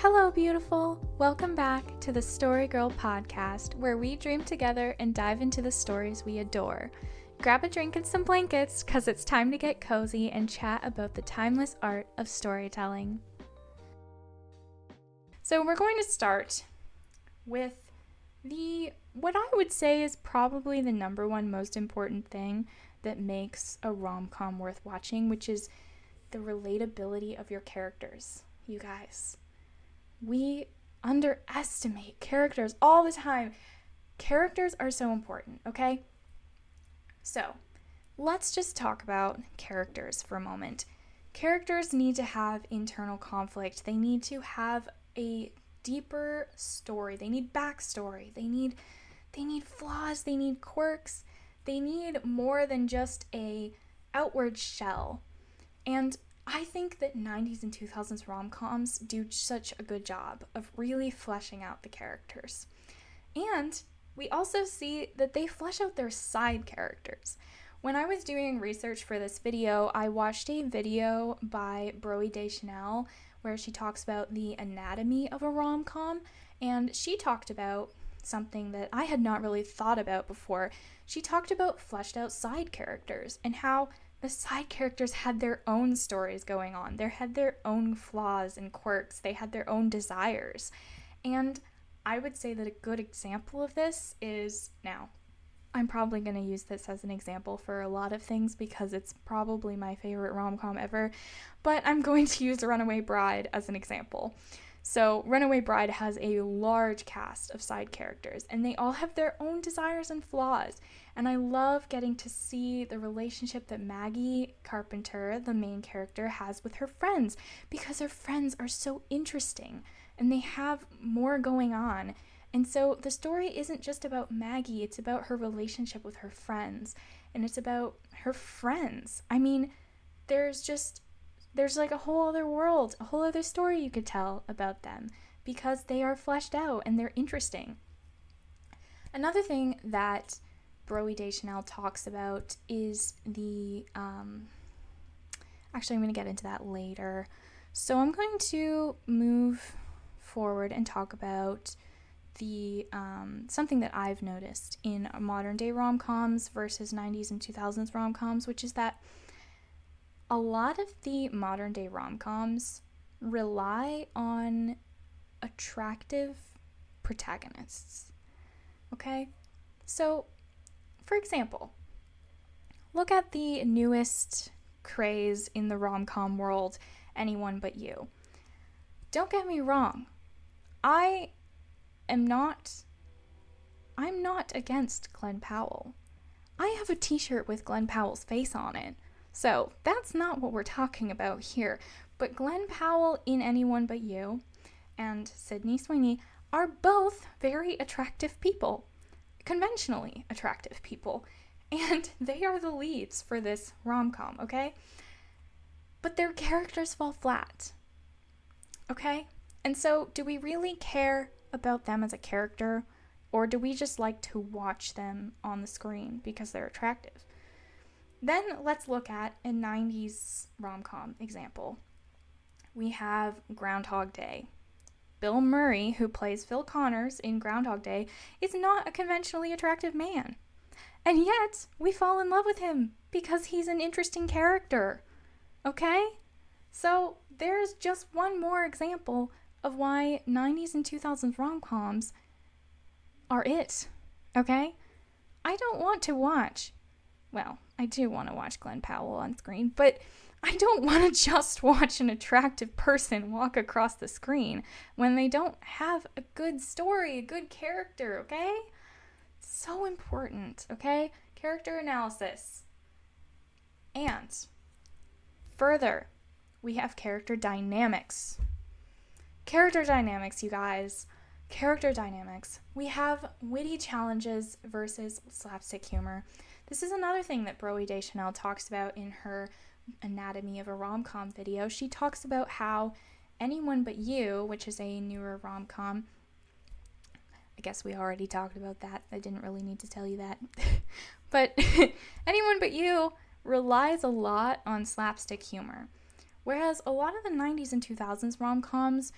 Hello, beautiful! Welcome back to the Story Girl podcast, where we dream together and dive into the stories we adore. Grab a drink and some blankets, because it's time to get cozy and chat about the timeless art of storytelling. So we're going to start with what I would say is probably the number one most important thing that makes a rom-com worth watching, which is the relatability of your characters, you guys. We underestimate characters all the time. Characters are so important, okay? So, let's just talk about characters for a moment. Characters need to have internal conflict. They need to have a deeper story. They need backstory. They need flaws. They need quirks. They need more than just a outward shell. And I think that 90s and 2000s rom-coms do such a good job of really fleshing out the characters. And we also see that they flesh out their side characters. When I was doing research for this video, I watched a video by Broe Deschanel where she talks about the anatomy of a rom-com, and she talked about something that I had not really thought about before. She talked about fleshed out side characters and how the side characters had their own stories going on. They had their own flaws and quirks. They had their own desires. And I would say that a good example of this is, now, I'm probably going to use this as an example for a lot of things because it's probably my favorite rom-com ever, but I'm going to use Runaway Bride as an example. So Runaway Bride has a large cast of side characters, and they all have their own desires and flaws. And I love getting to see the relationship that Maggie Carpenter, the main character, has with her friends, because her friends are so interesting and they have more going on. And so the story isn't just about Maggie, it's about her relationship with her friends, and it's about her friends. I mean, there's like a whole other world, a whole other story you could tell about them because they are fleshed out and they're interesting. Another thing that Broe Deschanel talks about is actually I'm going to get into that later. So I'm going to move forward and talk about the something that I've noticed in modern day rom-coms versus 90s and 2000s rom-coms, which is that a lot of the modern day rom-coms rely on attractive protagonists. Okay? So, for example, look at the newest craze in the rom-com world, Anyone But You. Don't get me wrong. I'm not against Glenn Powell. I have a t-shirt with Glenn Powell's face on it. So that's not what we're talking about here. But Glenn Powell in Anyone But You and Sydney Sweeney are both very attractive people. Conventionally attractive people. And they are the leads for this rom-com, okay? But their characters fall flat. Okay? And so do we really care about them as a character? Or do we just like to watch them on the screen because they're attractive? Then let's look at a 90s rom-com example. We have Groundhog Day. Bill Murray, who plays Phil Connors in Groundhog Day, is not a conventionally attractive man. And yet, we fall in love with him because he's an interesting character. Okay? So, there's just one more example of why 90s and 2000s rom-coms are it. Okay? I don't want to watch... Well, I do want to watch Glenn Powell on screen, but I don't want to just watch an attractive person walk across the screen when they don't have a good story, a good character, okay? So important, okay? Character analysis. And further, we have character dynamics. Character dynamics, you guys. Character dynamics. We have witty challenges versus slapstick humor. This is another thing that Broe Deschanel talks about in her Anatomy of a Rom-Com video. She talks about how Anyone But You, which is a newer rom-com, I guess we already talked about that. I didn't really need to tell you that. But Anyone But You relies a lot on slapstick humor. Whereas a lot of the 90s and 2000s rom-coms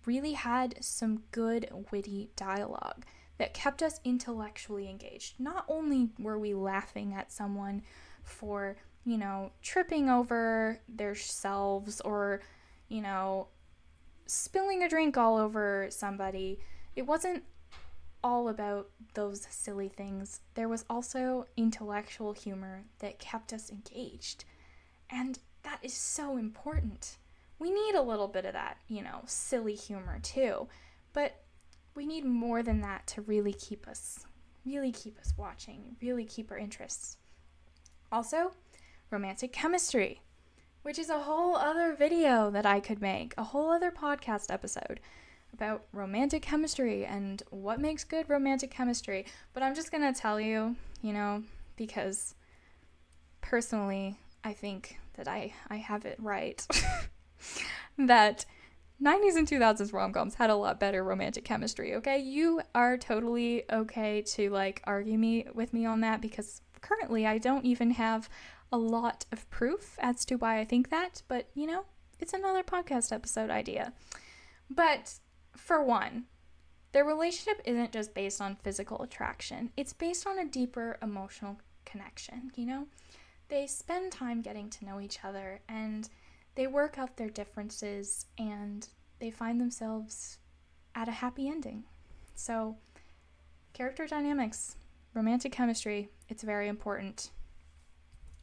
really had some good, witty dialogue that kept us intellectually engaged. Not only were we laughing at someone for, tripping over their selves or, spilling a drink all over somebody, it wasn't all about those silly things. There was also intellectual humor that kept us engaged. And that is so important. We need a little bit of that, silly humor too. But we need more than that to really keep us watching, really keep our interests. Also, romantic chemistry, which is a whole other video that I could make, a whole other podcast episode about romantic chemistry and what makes good romantic chemistry. But I'm just going to tell you, because personally, I think that I have it right, that 90s and 2000s rom-coms had a lot better romantic chemistry, okay? You are totally okay to, argue with me on that, because currently I don't even have a lot of proof as to why I think that, but, it's another podcast episode idea. But for one, their relationship isn't just based on physical attraction. It's based on a deeper emotional connection, They spend time getting to know each other, and they work out their differences, and they find themselves at a happy ending. So, character dynamics, romantic chemistry, it's very important.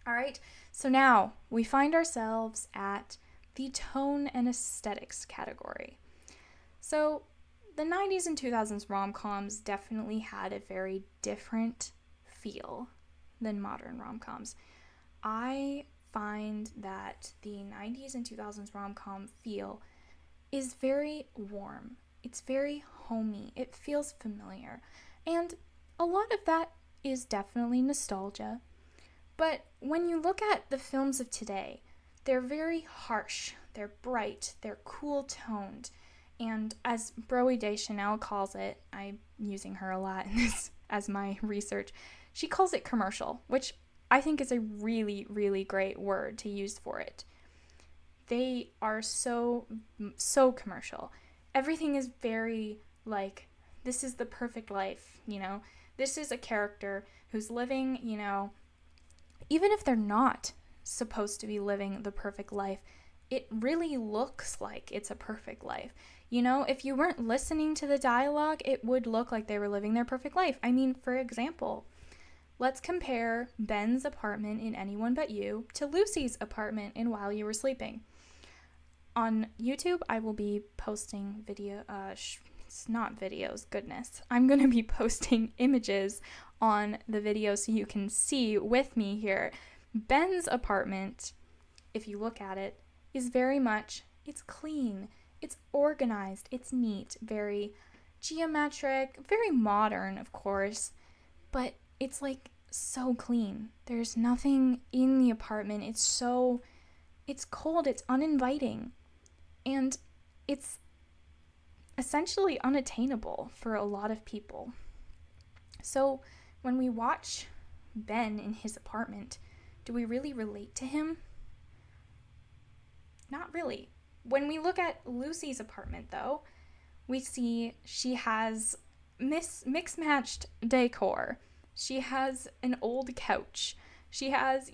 All right, so now we find ourselves at the tone and aesthetics category. So, the 90s and 2000s rom-coms definitely had a very different feel than modern rom-coms. I find that the 90s and 2000s rom-com feel is very warm. It's very homey. It feels familiar. And a lot of that is definitely nostalgia. But when you look at the films of today, they're very harsh. They're bright. They're cool-toned. And as Broe Deschanel calls it, I'm using her a lot in this as my research, she calls it commercial, which I think is a really, really great word to use for it. They are so commercial. Everything is very this is the perfect life, This is a character who's living, even if they're not supposed to be living the perfect life, it really looks like it's a perfect life. If you weren't listening to the dialogue, it would look like they were living their perfect life. I mean, for example, let's compare Ben's apartment in Anyone But You to Lucy's apartment in While You Were Sleeping. On YouTube, I will be posting it's not videos, goodness. I'm going to be posting images on the video so you can see with me here. Ben's apartment, if you look at it, is very much, it's clean, it's organized, it's neat, very geometric, very modern, of course, but it's so clean. There's nothing in the apartment. It's cold, it's uninviting, and it's essentially unattainable for a lot of people. So when we watch Ben in his apartment, do we really relate to him? Not really. When we look at Lucy's apartment, though, we see she has mixed-matched decor. She has an old couch. She has,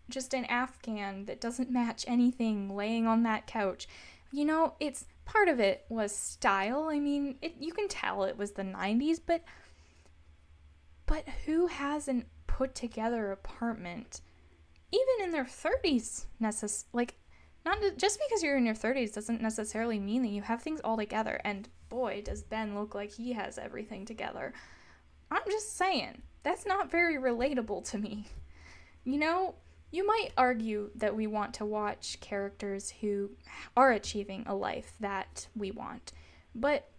just an Afghan that doesn't match anything laying on that couch. It's part of it was style. I mean, you can tell it was the 90s, but who has an put together apartment even in their 30s? Not just because you're in your 30s doesn't necessarily mean that you have things all together. And boy, does Ben look like he has everything together. I'm just saying, that's not very relatable to me. You might argue that we want to watch characters who are achieving a life that we want, but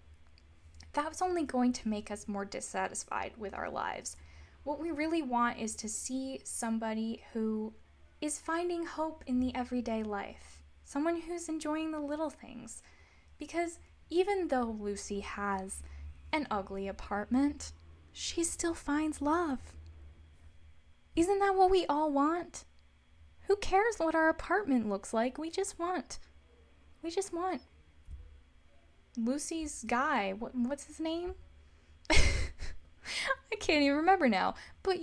that's only going to make us more dissatisfied with our lives. What we really want is to see somebody who is finding hope in the everyday life, someone who's enjoying the little things. Because even though Lucy has an ugly apartment, she still finds love. Isn't that what we all want? Who cares what our apartment looks like? We just want Lucy's guy, what's his name? I can't even remember now. But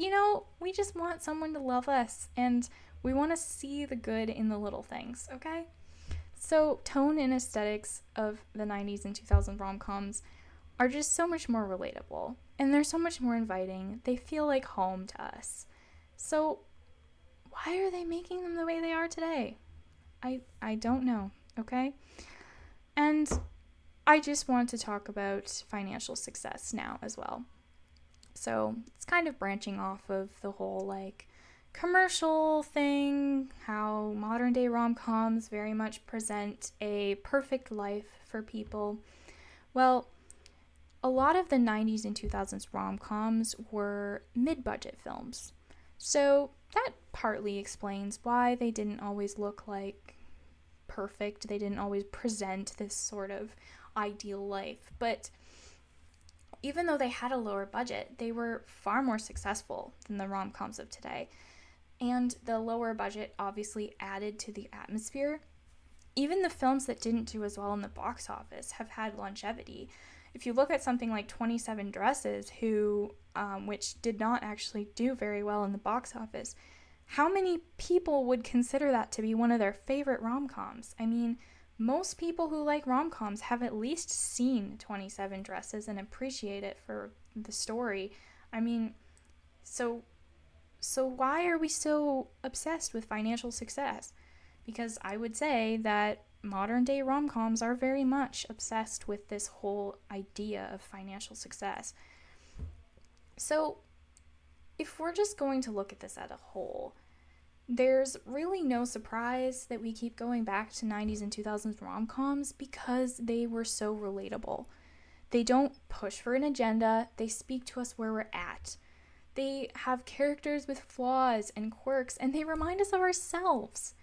we just want someone to love us, and we want to see the good in the little things, okay? So, tone and aesthetics of the 90s and 2000s rom-coms are just so much more relatable, and they're so much more inviting. They feel like home to us. So, why are they making them the way they are today? I don't know, okay? And I just want to talk about financial success now as well. So it's kind of branching off of the whole commercial thing, how modern day rom-coms very much present a perfect life for people. Well, a lot of the 90s and 2000s rom-coms were mid-budget films. So that partly explains why they didn't always look like perfect. They didn't always present this sort of ideal life. But even though they had a lower budget, they were far more successful than the rom-coms of today. And the lower budget obviously added to the atmosphere. Even the films that didn't do as well in the box office have had longevity. If you look at something like 27 Dresses, which did not actually do very well in the box office, how many people would consider that to be one of their favorite rom-coms? I mean, most people who like rom-coms have at least seen 27 Dresses and appreciate it for the story. I mean, so why are we so obsessed with financial success? Because I would say that modern day rom-coms are very much obsessed with this whole idea of financial success. So if we're just going to look at this as a whole, there's really no surprise that we keep going back to 90s and 2000s rom-coms because they were so relatable. They don't push for an agenda, they speak to us where we're at. They have characters with flaws and quirks, and they remind us of ourselves.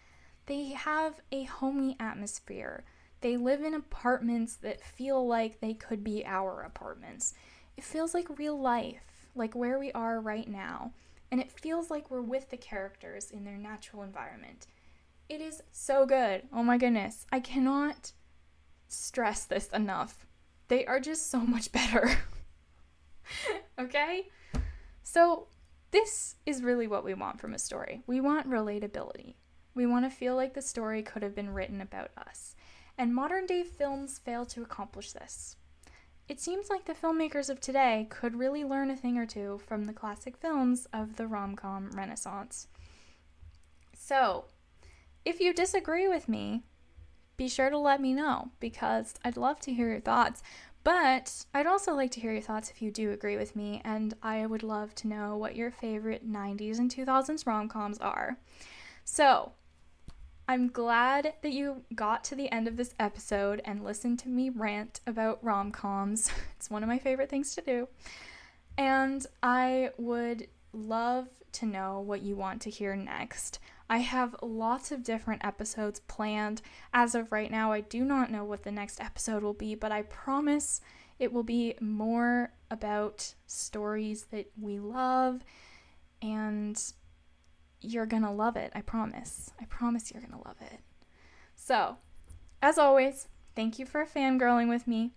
They have a homey atmosphere. They live in apartments that feel like they could be our apartments. It feels like real life, like where we are right now. And it feels like we're with the characters in their natural environment. It is so good. Oh my goodness. I cannot stress this enough. They are just so much better. Okay? So this is really what we want from a story. We want relatability. We want to feel like the story could have been written about us. And modern day films fail to accomplish this. It seems like the filmmakers of today could really learn a thing or two from the classic films of the rom-com renaissance. So, if you disagree with me, be sure to let me know, because I'd love to hear your thoughts. But I'd also like to hear your thoughts if you do agree with me, and I would love to know what your favorite 90s and 2000s rom-coms are. So, I'm glad that you got to the end of this episode and listened to me rant about rom-coms. It's one of my favorite things to do. And I would love to know what you want to hear next. I have lots of different episodes planned. As of right now, I do not know what the next episode will be, but I promise it will be more about stories that we love, and you're gonna love it. I promise. I promise you're gonna love it. So, as always, thank you for fangirling with me.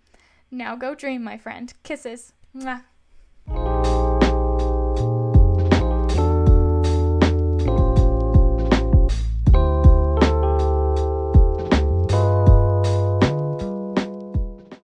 Now go dream, my friend. Kisses. Mwah.